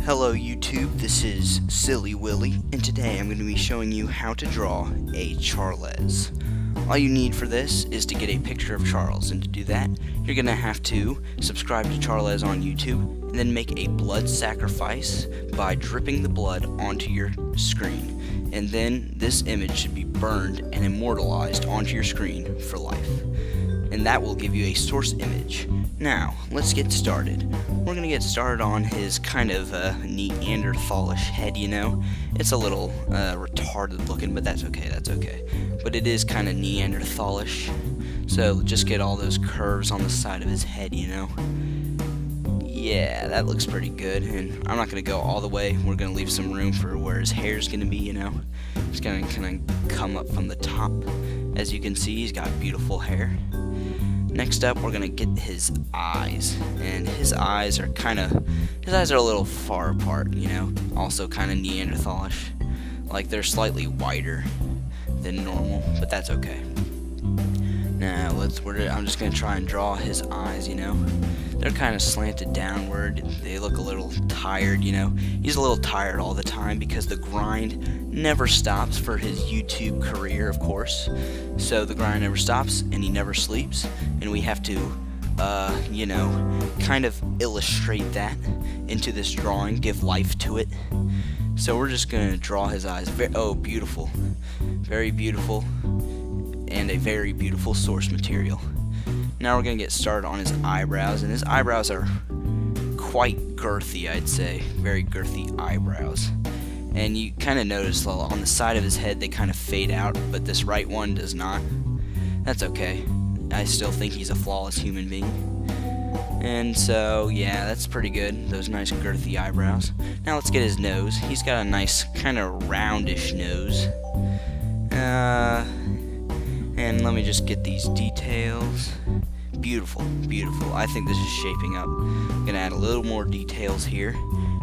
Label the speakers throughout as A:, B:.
A: Hello YouTube, this is Silly Willy, and today I'm going to be showing you how to draw a Char-Less. All you need for this is to get a picture of Charles, and to do that, you're going to have to subscribe to Char-Less on YouTube, and then make a blood sacrifice by dripping the blood onto your screen. And then this image should be burned and immortalized onto your screen for life. And that will give you a source image. Now, let's get started. We're gonna get started on his kind of Neanderthalish head, you know? It's a little retarded looking, but that's okay. But it is kind of Neanderthalish. So just get all those curves on the side of his head, you know? Yeah, that looks pretty good, and I'm not gonna go all the way. We're gonna leave some room for where his hair's gonna be, you know? It's gonna kind of come up from the top. As you can see, he's got beautiful hair. Next up, we're gonna get his eyes, and his eyes are a little far apart, you know, also kind of Neanderthalish, like they're slightly wider than normal, but that's okay. Now I'm just gonna try and draw his eyes, you know. They're kind of slanted downward. They look a little tired, you know. He's a little tired all the time because the grind never stops for his YouTube career, of course. So the grind never stops, and he never sleeps, and we have to, you know, kind of illustrate that into this drawing, give life to it. So we're just gonna draw his eyes. Oh, beautiful, very beautiful, and a very beautiful source material. Now we're gonna get started on his eyebrows, and his eyebrows are quite girthy, I'd say, very girthy eyebrows. And you kind of notice on the side of his head they kind of fade out, but this right one does not. That's okay. I still think he's a flawless human being. And so, yeah, that's pretty good. Those nice girthy eyebrows. Now let's get his nose. He's got a nice kind of roundish nose. And let me just get these details. Beautiful, beautiful. I think this is shaping up. I'm gonna add a little more details here.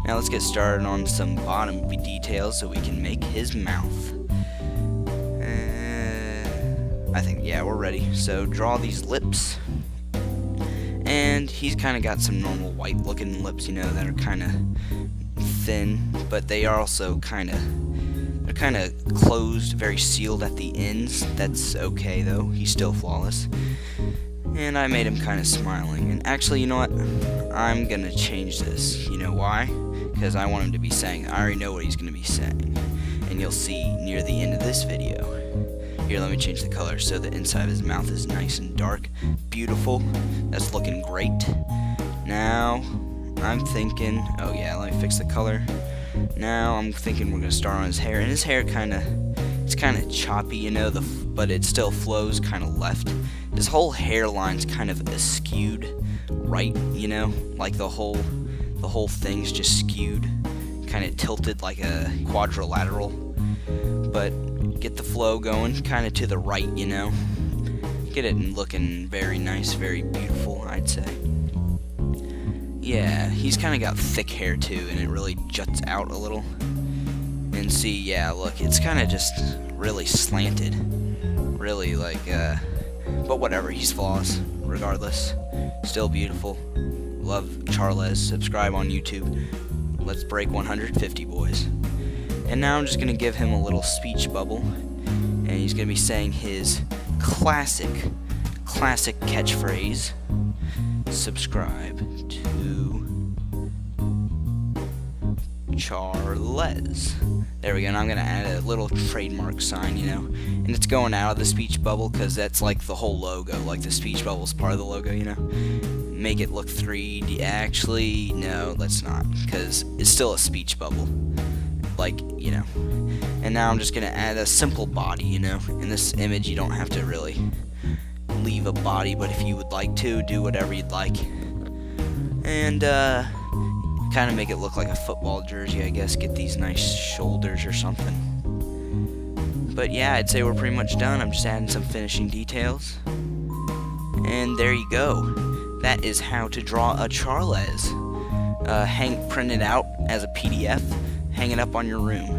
A: Now let's get started on some bottom details so we can make his mouth. I think, yeah, we're ready. So draw these lips. And he's kind of got some normal white looking lips, you know, that are kind of thin, but they are also kind of closed, very sealed at the ends. That's okay though, he's still flawless. And I made him kind of smiling. And actually, you know what? I'm gonna change this. You know why? Because I want him to be saying, I already know what he's gonna be saying. And you'll see near the end of this video. Here, let me change the color so the inside of his mouth is nice and dark. Beautiful. That's looking great. Now, I'm thinking, oh yeah, let me fix the color. Now, I'm thinking we're gonna start on his hair. And his hair it's kind of choppy, you know, but it still flows kind of left. His whole hairline's kind of askewed right, you know, like the whole thing's just skewed, kind of tilted like a quadrilateral. But get the flow going kind of to the right, you know. Get it looking very nice, very beautiful, I'd say. Yeah, he's kind of got thick hair too, and it really juts out a little. And see, yeah, look, it's kind of just really slanted. Really, like, but whatever, he's flawless, regardless. Still beautiful. Love Char-Less. Subscribe on YouTube. Let's break 150, boys. And now I'm just going to give him a little speech bubble. And he's going to be saying his classic catchphrase. Subscribe to Char-Less. There we go, and I'm going to add a little trademark sign, you know, and it's going out of the speech bubble because that's like the whole logo, like the speech bubble is part of the logo, you know. Make it look 3D. Actually, no, let's not, because it's still a speech bubble, like, you know. And now I'm just going to add a simple body, you know. In this image, you don't have to really leave a body, but if you would like to, do whatever you'd like. And, kind of make it look like a football jersey, I guess. Get these nice shoulders or something. But yeah, I'd say we're pretty much done. I'm just adding some finishing details. And there you go. That is how to draw a Char-Less. Print it out as a PDF, hang it up on your room.